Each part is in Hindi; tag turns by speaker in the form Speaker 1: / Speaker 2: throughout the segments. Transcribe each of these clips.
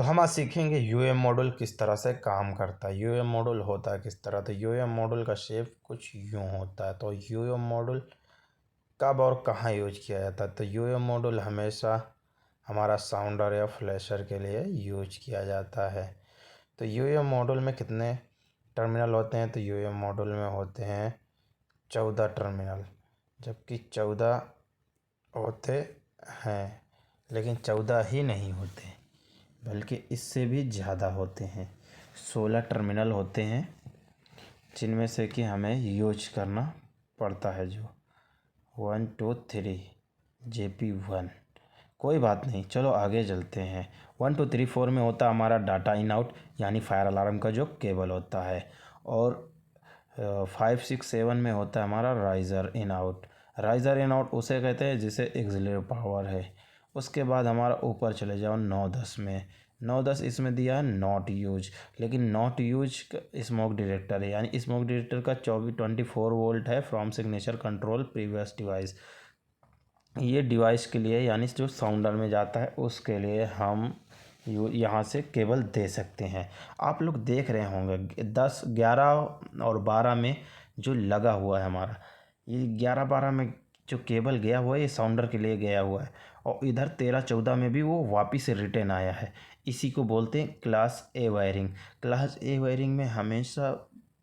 Speaker 1: तो हम आज सीखेंगे यूएम मॉड्यूल किस तरह से काम करता है। यूएम मॉड्यूल होता है किस तरह, तो यूएम मॉड्यूल का शेप कुछ यूँ होता है। तो यूएम मॉड्यूल कब और कहाँ यूज किया जाता है, तो यूएम मॉड्यूल हमेशा हमारा साउंडर या फ्लैशर के लिए यूज किया जाता है। तो यूएम मॉड्यूल में कितने टर्मिनल होते हैं, तो यूएम मॉड्यूल में होते हैं 14 टर्मिनल, जबकि 14 होते हैं, लेकिन 14 ही नहीं होते बल्कि इससे भी ज़्यादा होते हैं। 16 टर्मिनल होते हैं जिनमें से कि हमें यूज करना पड़ता है, जो 1 2 3 JP1। कोई बात नहीं, चलो आगे चलते हैं। 1 2 3 4 में होता है हमारा डाटा इन आउट, यानी फायर अलार्म का जो केबल होता है। और 5 6 7 में होता है हमारा riser in out. Riser in out उसे कहते हैं जिसे एक्सिलरी पावर है। उसके बाद हमारा ऊपर चले जाओ 9 10 में। 9 10 इसमें दिया है नॉट यूज, लेकिन नॉट यूज स्मोक डिटेक्टर है, यानी स्मोक डिटेक्टर का 24 वोल्ट है from signature control previous device. ये डिवाइस के लिए, यानी जो साउंडर में जाता है उसके लिए हम यहाँ से केबल दे सकते हैं। आप लोग देख रहे होंगे 10 11 और 12 में जो लगा हुआ है हमारा, ये 11 12 में जो केबल गया हुआ है ये साउंडर के लिए गया हुआ है, और इधर 13 14 में भी वो वापस से रिटर्न आया है। इसी को बोलते हैं क्लास ए वायरिंग। क्लास ए वायरिंग में हमेशा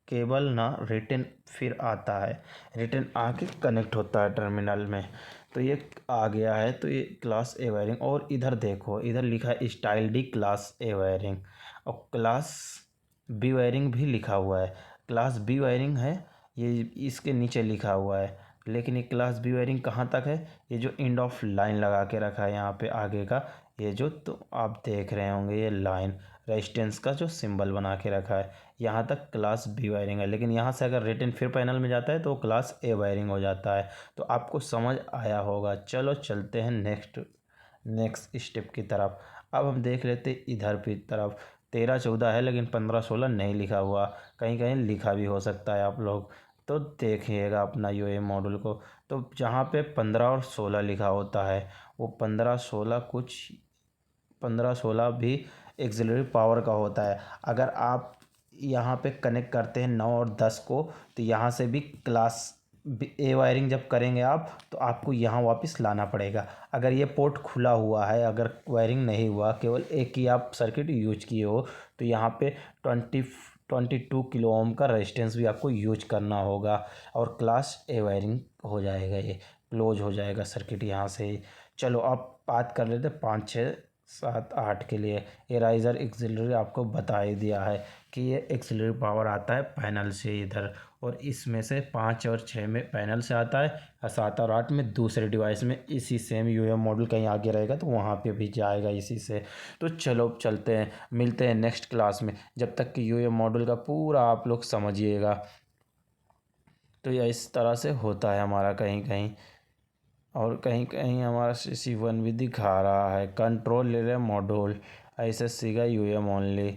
Speaker 1: केबल ना रिटर्न फिर आता है, रिटर्न आके कनेक्ट होता है टर्मिनल में। तो ये आ गया है, तो ये क्लास ए वायरिंग। और इधर देखो, इधर लिखा है स्टाइल डी क्लास ए वायरिंग, और क्लास बी वायरिंग भी लिखा हुआ है। क्लास बी वायरिंग है ये, इसके नीचे लिखा हुआ है, लेकिन ये क्लास बी वायरिंग कहाँ तक है, ये जो एंड ऑफ लाइन लगा के रखा है यहाँ पे आगे का, ये जो तो आप देख रहे होंगे ये लाइन रेजिस्टेंस का जो सिंबल बना के रखा है, यहाँ तक क्लास बी वायरिंग है। लेकिन यहाँ से अगर रिटर्न फिर पैनल में जाता है तो क्लास ए वायरिंग हो जाता है। तो आपको समझ आया होगा। चलो चलते हैं नेक्स्ट स्टेप की तरफ। अब हम देख लेते इधर की तरफ। 13 14 है, लेकिन 15 16 नहीं लिखा हुआ, कहीं कहीं लिखा भी हो सकता है। आप लोग तो देखिएगा अपना यूएम मॉड्यूल को, तो जहाँ पे 15 और 16 लिखा होता है, वो 15 16 भी एक्सिलरी पावर का होता है। अगर आप यहाँ पे कनेक्ट करते हैं 9 और 10 को, तो यहाँ से भी क्लास ए वायरिंग जब करेंगे आप, तो आपको यहाँ वापस लाना पड़ेगा। अगर ये पोर्ट खुला हुआ है, अगर वायरिंग नहीं हुआ, केवल एक ही आप सर्किट यूज किए हो, तो यहाँ पे 22 किलो ओम का रेजिस्टेंस भी आपको यूज करना होगा, और क्लास ए वायरिंग हो जाएगा, ये क्लोज हो जाएगा सर्किट यहाँ से ही। चलो अब बात कर लेते 5 6 7 8 के लिए। ये राइज़र एक्सिलरी आपको बता ही दिया है कि ये एक्सिलरी पावर आता है पैनल से इधर, और इसमें से 5 और 6 में पैनल से आता है, और 7 और 8 में दूसरे डिवाइस में इसी सेम यूएम मॉड्यूल कहीं आगे रहेगा तो वहाँ पे भी जाएगा इसी से। तो चलो चलते हैं, मिलते हैं नेक्स्ट क्लास में। जब तक कि यूएम मॉड्यूल का पूरा आप लोग समझिएगा। तो यह इस तरह से होता है हमारा कहीं कहीं, और कहीं कहीं हमारा CC1 भी दिखा रहा है कंट्रोल ले रहे मॉड्यूल। ISSC का यूएम ओनली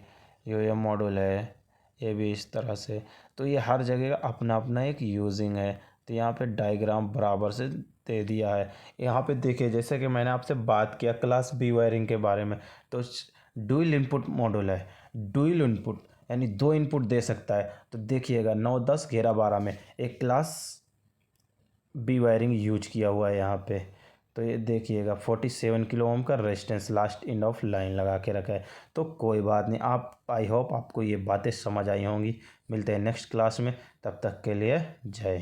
Speaker 1: यूएम मॉड्यूल है, ये भी इस तरह से। तो ये हर जगह का अपना अपना एक यूजिंग है। तो यहाँ पे डायग्राम बराबर से दे दिया है। यहाँ पे देखिए, जैसे कि मैंने आपसे बात किया क्लास बी वायरिंग के बारे में, तो डुअल इनपुट मॉड्यूल है। डुअल इनपुट यानी 2 इनपुट दे सकता है। तो देखिएगा 9 10 11 12 में एक क्लास बी वायरिंग यूज किया हुआ है यहाँ पे। तो ये देखिएगा 47 किलो ओम का resistance last end of line लगा के रखा है। तो कोई बात नहीं, आप आई होप आपको ये बातें समझ आई होंगी। मिलते हैं नेक्स्ट क्लास में, तब तक के लिए जय हिंद।